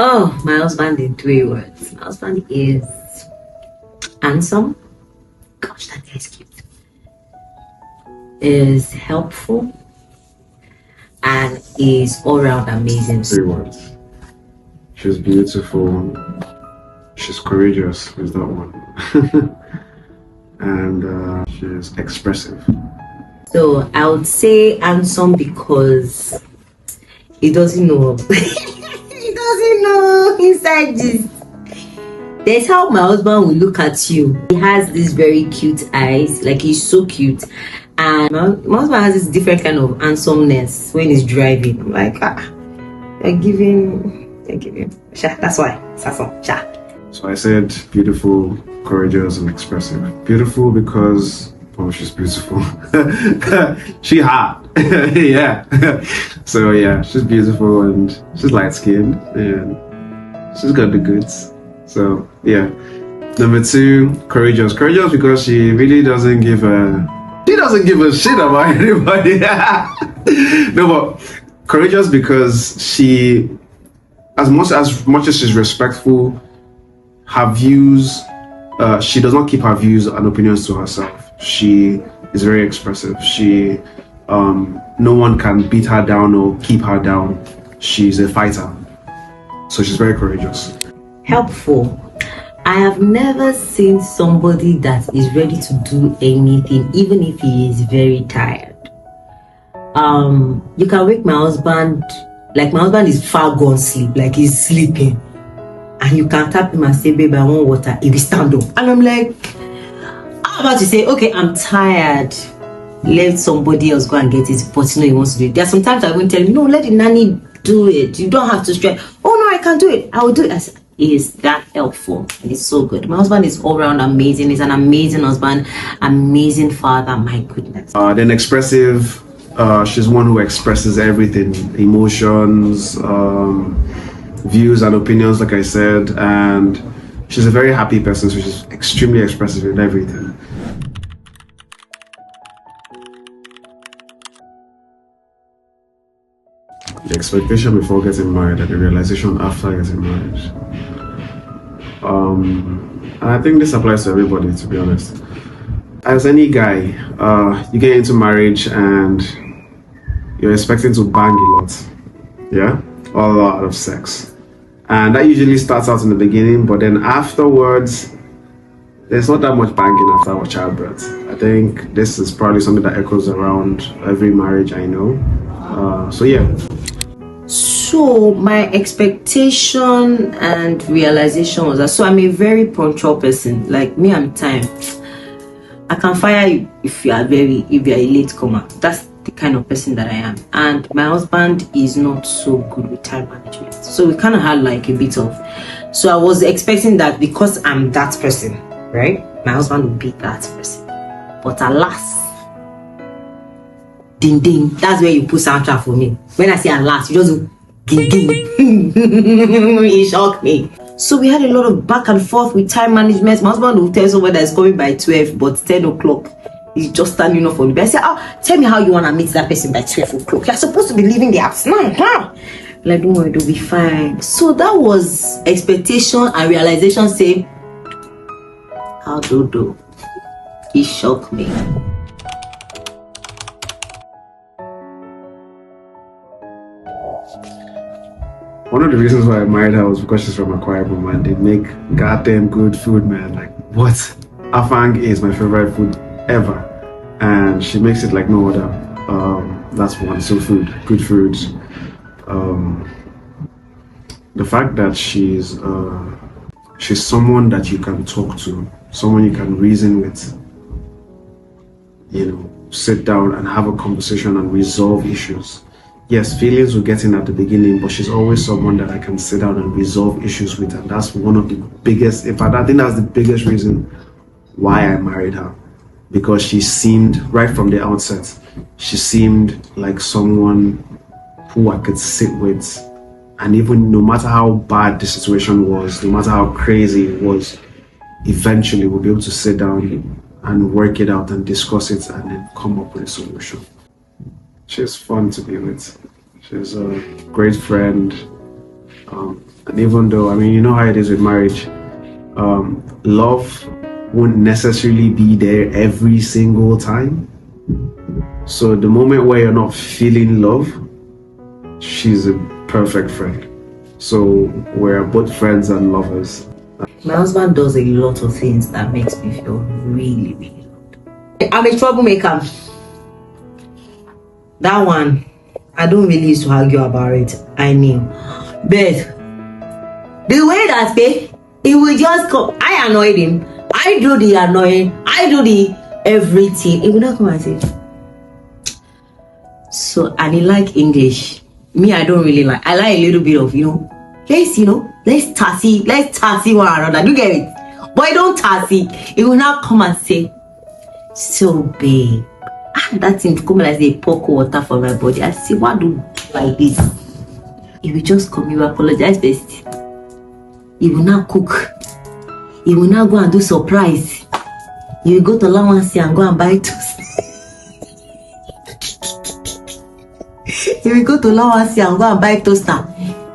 Oh, my husband in 3 words. My husband is handsome. Gosh, that guy is cute. Is helpful and is all around amazing. 3 words. She's beautiful. She's courageous. Is that one? And she's expressive. So I would say handsome because he doesn't know. He doesn't know inside this. That's how my husband will look at you. He has these very cute eyes, like he's so cute. And my husband has this different kind of handsomeness when he's driving. I'm like, they're giving. Sha, that's why. Sha. So I said beautiful, courageous, and expressive. Beautiful because she's beautiful. She hot. Yeah. So yeah, she's beautiful and she's light skinned and she's got the goods. So yeah. Number 2, courageous. Courageous because she really doesn't give a shit about anybody. No, but courageous because she, as much as she's respectful, her views, she does not keep her views and opinions to herself. She is very expressive. She, no one can beat her down or keep her down. She's a fighter. So she's very courageous. Helpful. I have never seen somebody that is ready to do anything, even if he is very tired. You can wake my husband, like my husband is far gone sleep, like he's sleeping. And you can tap him and say, babe, I want water. He will stand up. And I'm like, I'm about to say, okay, I'm tired. Let somebody else go and get it. But you know he wants to do it. There are sometimes I won't tell him, no, let the nanny do it. You don't have to stress. Oh no, I can do it. I will do it. I said, he is that helpful. He's so good. My husband is all around amazing. He's an amazing husband, amazing father. My goodness. Then expressive. She's one who expresses everything, emotions, views and opinions, like I said, and she's a very happy person, so she's extremely expressive in everything. The expectation before getting married and the realization after getting married. And I think this applies to everybody, to be honest. As any guy, you get into marriage and you're expecting to bang a lot, yeah, or a lot of sex, and that usually starts out in the beginning, but then afterwards there's not that much banging after childbirth. I think this is probably something that echoes around every marriage I know. So yeah. So my expectation and realization was that, so I'm a very punctual person. Like me, I'm time. I can fire you if you are a late comer. That's the kind of person that I am. And my husband is not so good with time management. So we kind of had like a bit of, so I was expecting that because I'm that person, right? My husband would be that person. But alas, ding ding, that's where you put soundtrack for me. When I say alas, you just ding ding. It shocked me. So we had a lot of back and forth with time management. My husband will tell someone that is coming by 12, but 10 o'clock, he's just standing up for the bed. I say, tell me how you want to meet that person by 12 o'clock. You're supposed to be leaving the house now. Like, don't worry, it'll be fine. So that was expectation and realization saying, how do? It shocked me. One of the reasons why I married her was because she's from Akwa Ibom and they make goddamn good food, man. Like, what? Afang is my favorite food ever. And she makes it like no other. That's one. So food, good food. The fact that she's someone that you can talk to, someone you can reason with, sit down and have a conversation and resolve issues. Yes, feelings will get in at the beginning, but she's always someone that I can sit down and resolve issues with, and that's one of the biggest, in fact, I think that's the biggest reason why I married her, because she seemed, right from the outset, she seemed like someone who I could sit with, and even no matter how bad the situation was, no matter how crazy it was, eventually we'll be able to sit down and work it out and discuss it and then come up with a solution. She's fun to be with. She's a great friend. And even though, I mean, you know how it is with marriage, love won't necessarily be there every single time. So the moment where you're not feeling love, she's a perfect friend. So we're both friends and lovers. My husband does a lot of things that makes me feel really, really loved. I'm a troublemaker. That one, I don't really used to argue about it. I knew. But the way that he will just come. I annoyed him. I do the annoying. I do the everything. He will not come and say. So, and he like English. Me, I don't really like. I like a little bit of, let's tassy one another. Do you get it? But I don't tassy. He will not come and say, so babe, that thing come like a pour water for my body. I say, why do like this? He will just come, he will apologize best. He will not cook. He will not go and do surprise. He will go to Lawansi and go and buy toast. He will go to Lawansi and go and buy toaster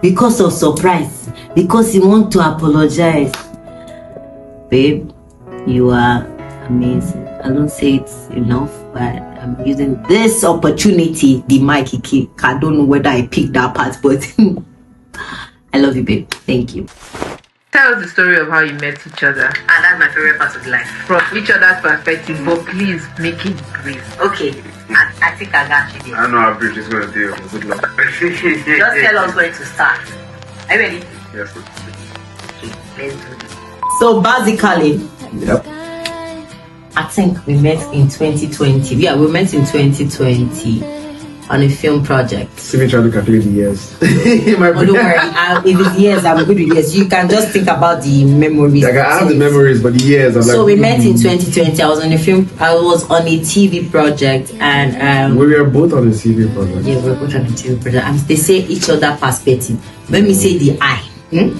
because of surprise. Because he want to apologize. Babe, you are amazing. I don't say it's enough, but I'm using this opportunity. The mic, I don't know whether I picked that part, but I love you, babe. Thank you. Tell us the story of how you met each other. And that's my favorite part of the life. From each other's perspective, but please make it brief. Okay, I think I got you there. I know how brief is going to do. Good luck. Just tell us where to start. Are you ready? Yes. Okay, let's do this. So basically, Yep. I think we met in 2020. Yeah, we met in 2020 on a film project. See me trying to calculate the years. Oh, don't worry. If it's years, I'm good with years. You can just think about the memories. Like, I have the memories, but the years, I'm so we met in 2020. I was on a TV project, and we were both on a TV project. Yeah, we were both on a TV project. And they say each other perspective. When we say the I, then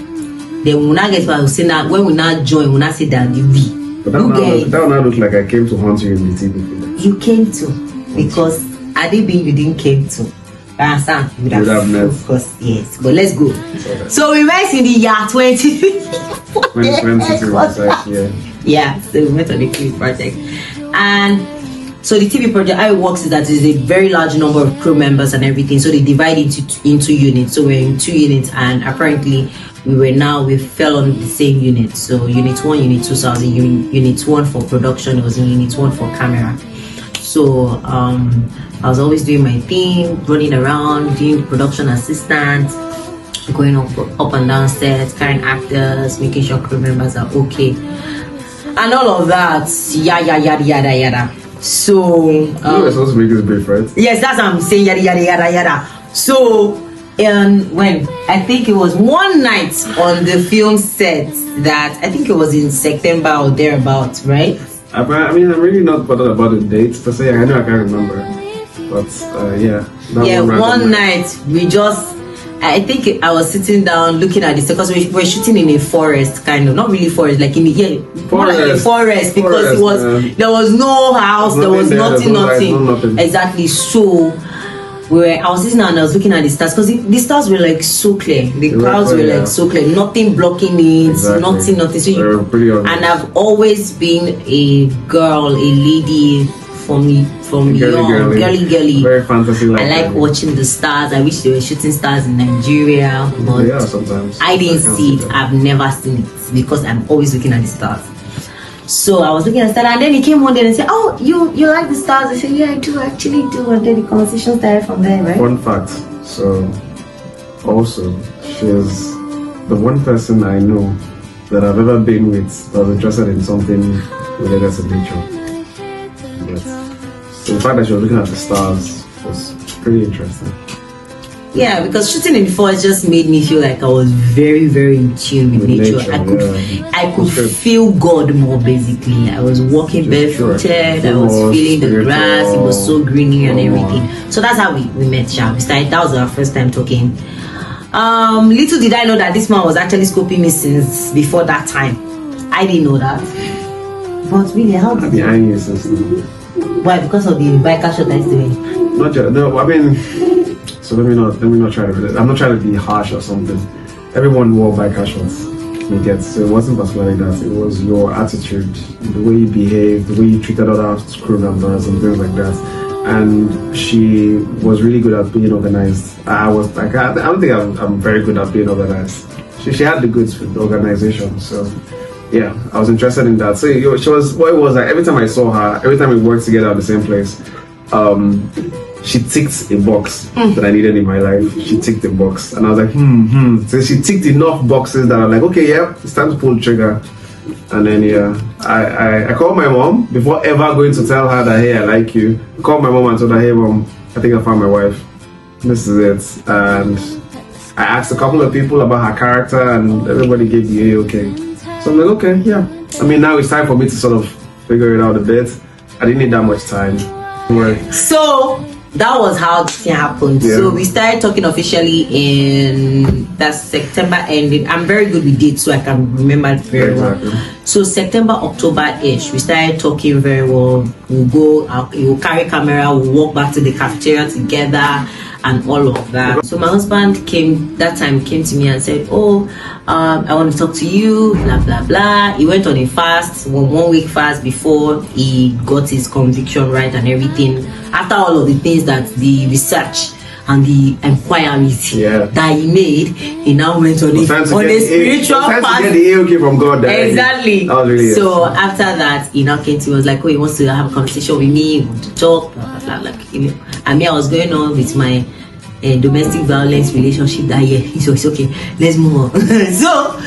we will not get what we say now. When we now join, we will not say that the we. But that one now looks like I came to haunt you in the TV project. You came to, because had it been you didn't came to, understand? You would have met. Of course, yes. But let's go. Okay. So we met in the year 2020. Yeah, so we met on the TV project. And so the TV project, how it works is that there's a very large number of crew members and everything. So they divide it into units. So we're in 2 units, and apparently we fell on the same unit. So unit 1, unit 2, so I was in unit 1 for production, I was in unit 1 for camera. So I was always doing my thing, running around, doing production assistant, going up and down sets, carrying actors, making sure crew members are okay, and all of that. Yada. So you were supposed to make this brief, right? Yes, that's what I'm saying. Yada. So when I think it was one night on the film set that I think it was in September or thereabouts, right? I mean, I'm really not bothered about the dates per se. I know I can't remember, but one night we just. I think I was sitting down looking at this because we were shooting in a forest, kind of, not really forest, like in the forest, because there was no house, there was nothing. Exactly. So I was sitting down and I was looking at the stars, because the stars were like so clear, the clouds were like so clear, nothing blocking it, nothing. So and I've always been a girl, a lady. From young, girly. Very fantasy like. I like watching the stars. I wish they were shooting stars in Nigeria, but sometimes I didn't see it. I've never seen it because I'm always looking at the stars. So I was looking at the stars, and then he came one day and said, "Oh, you like the stars?" I said, "Yeah, I do, actually do." And then the conversation started from there, right? Fun fact. So, also, she's the one person I know that I've ever been with that was interested in something related to nature. So the fact that she was looking at the stars was pretty interesting. Yeah, because shooting in the forest just made me feel like I was very, very in tune with nature. I could feel God more, basically. I was walking barefooted, I was feeling the grass, it was so greeny and everything. So that's how we met, Sha. That was our first time talking. Little did I know that this man was actually scoping me since before that time. I didn't know that. But really, how did behind you since now. Why? Because of the biker shot I was doing? No, I mean, so let me not try to. I'm not trying to be harsh or something. everyone wore biker shorts. You get, so it wasn't particularly that. It was your attitude, the way you behaved, the way you treated other crew members and things like that. And she was really good at being organized. I was like, I don't think I'm very good at being organized. She had the goods with the organization, so yeah, I was interested in that. So she was, what it was like, every time I saw her, every time we worked together at the same place, she ticked a box that I needed in my life. She ticked a box, and I was like, So she ticked enough boxes that I'm like, okay, yeah, it's time to pull the trigger. And then I called my mom before ever going to tell her that, hey, I like you. I called my mom and told her, hey mom, I think I found my wife. This is it. And I asked a couple of people about her character, and everybody gave me a okay. So I'm like, okay, yeah. I mean, now it's time for me to sort of figure it out a bit. I didn't need that much time. So that was how the thing happened. Yeah. So we started talking officially in that September ending. I'm very good with dates, so I can remember it very well. So September, October-ish, we started talking very well. We'll go, he'll carry camera, we'll walk back to the cafeteria together and all of that. So my husband came to me and said, oh, I want to talk to you, blah blah blah. He went on a fast, 1 week fast before he got his conviction right and everything. After all of the things that the research and the inquiries that he made, he now went on a spiritual fast. To get the AOK from God. Exactly. Really so after that, he now came to me, was like, oh, he wants to have a conversation with me, he wants to talk, blah blah blah. Like, you know, I mean, I was going on with my domestic violence relationship that year. So it's okay, let's move on. So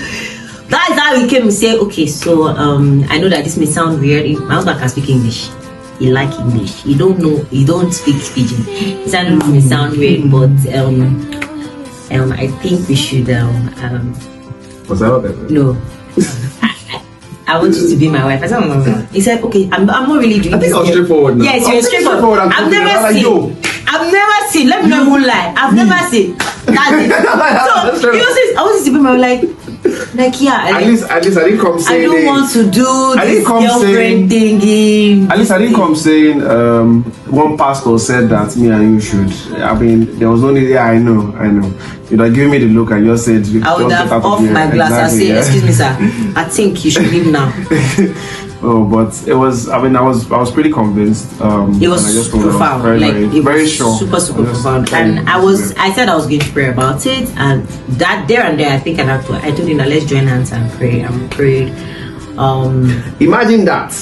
that's how we came to say, okay, so I know that this may sound weird. My husband can speak English. He like English. He don't speak pidgin. It may sound weird, but I think we should was that what no. I want you to be my wife. I said, no. He said, okay, I'm not really doing I think I was straightforward now. Yes, you're straightforward. I've never seen. Let me not even lie. I've never seen. That's it. So he says, I want you to be my wife. Like yeah. At least I didn't come saying. I don't want to do this girlfriend thingy. At least I didn't come saying. One pastor said that me and you should. I mean, there was only I know. You'd have given me the look and just said. I would have off my glass. Exactly, I say, excuse me, sir. I think you should leave now. Oh, but it was. I mean, I was pretty convinced. It was profound, very sure, super profound. And I said I was going to pray about it, and that there and there, I think I told him that let's join hands and pray. And prayed. Imagine that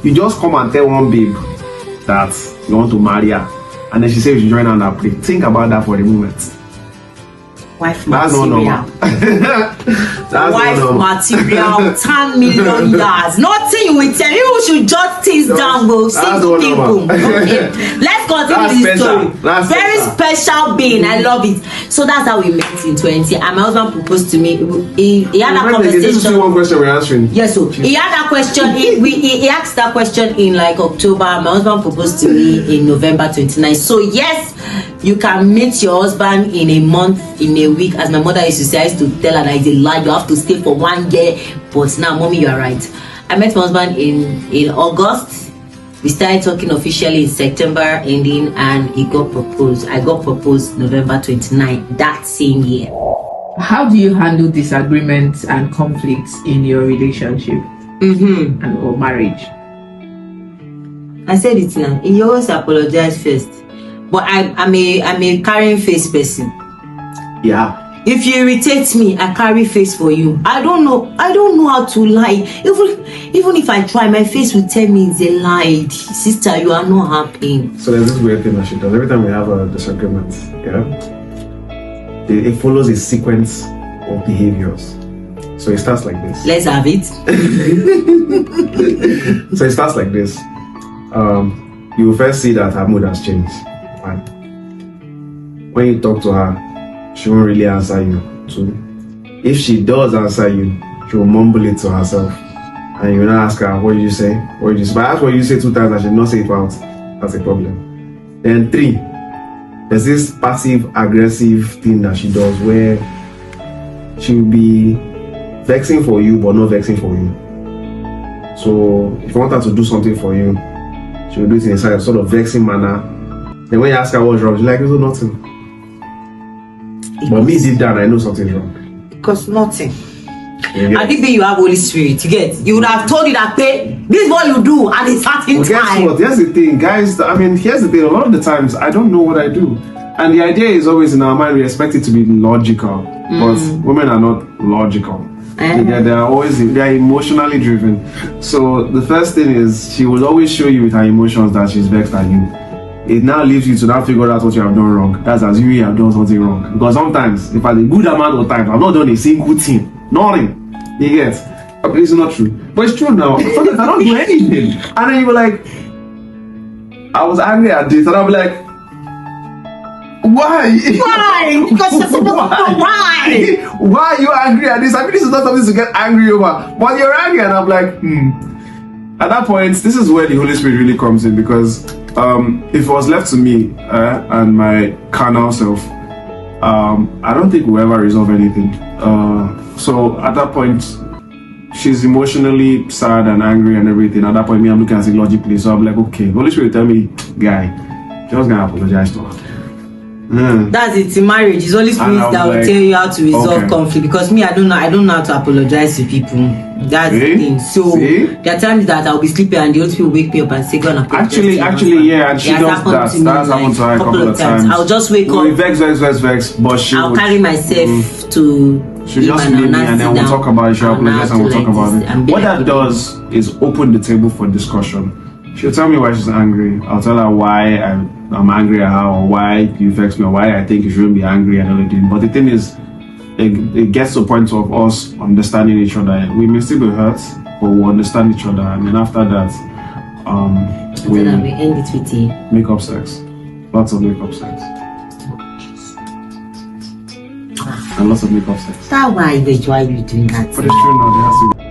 you just come and tell one babe that you want to marry her, and then she says you join hands and pray. Think about that for a moment. Wife material. Wife material, 10 million yards. Nothing you will tell you. Should jot things down. We'll see people. Okay. Let's continue this story. Very special being. I love it. So that's how we met in 20. And my husband proposed to me. He had a conversation. This is one question we're answering. Yes, so he had that question. He asked that question in like October. My husband proposed to me in November 29. So yes, you can meet your husband in a month, in a week, as my mother used to say. I used to tell her that it's a lie, you have to stay for 1 year. But now, mommy, you are right. I met my husband in August. We started talking officially in September ending, and he got proposed. I got proposed November 29 that same year. How do you handle disagreements and conflicts in your relationship and or marriage? I said it now. You always apologize first. But I'm a carrying face person. Yeah. If you irritate me, I carry face for you. I don't know how to lie. Even if I try, my face will tell me it's a lie. Sister, you are not happy. So there's this weird thing that she does. Every time we have a disagreement, it follows a sequence of behaviors. So it starts like this. Let's have it. So it starts like this. You will first see that her mood has changed. When you talk to her, she won't really answer you too. If she does answer you, she will mumble it to herself, and you will not ask her, what did you say? What did you say? But ask what you say 2 times and she will not say it out. That's a problem. Then 3, there's this passive aggressive thing that she does where she will be vexing for you but not vexing for you. So if you want her to do something for you, she will do it in a sort of vexing manner. Then when you ask her what's wrong, she's like, it's nothing. But me deep down, I know something's wrong. because nothing. Yeah. I think you have Holy Spirit, you get. You would have told you that, hey, this is what you do at a certain Well, guess time. what? Here's the thing, guys. I mean, here's the thing. A lot of the times, I don't know what I do, and the idea is always in our mind. We expect it to be logical, but women are not logical. They are emotionally driven. So the first thing is she will always show you with her emotions that she's vexed at you. It now leaves you to now figure out what you have done wrong. That's assuming you have done something wrong. Because sometimes, if at a good amount of times, I've not done a single thing. Nothing. You get? It's not true. But it's true now. Sometimes I don't do anything. And then you were like, I was angry at this. And I'll be like, why? Why? Because you're supposed to know why. Why are you angry at this? I mean, this is not something to get angry over. But you're angry. And I'm like, At that point, this is where the Holy Spirit really comes in. Because if it was left to me and my carnal self, I don't think we'll ever resolve anything. So at that point, she's emotionally sad and angry and everything. At that point, me, I'm looking at it logically. So I'm like, okay, Holy Spirit tell me, guy, just gonna apologize to her. That's it. In marriage, it's only Spirit that will tell you how to resolve conflict. Because me, I don't know how to apologize to people. That's the thing. So there are times that I'll be sleeping and the Holy Spirit will wake me up and say, "Go and apologize." Actually, yeah, and she does that. That's happened to her a couple of times. I'll just wake up. Vex, but I'll carry myself to. She'll just leave me and then we'll talk about it. She'll apologize and we'll talk about it. What that does is open the table for discussion. She'll tell me why she's angry. I'll tell her why I'm angry at her, or why you vex me, or why I think you shouldn't be angry and everything. But the thing is, it gets to a point of us understanding each other. We may still be hurt, but we understand each other. And then after that, we end it with a make up sex. Lots of make up sex. And lots of make up sex. That's why you doing that. But it's true now, there has to be.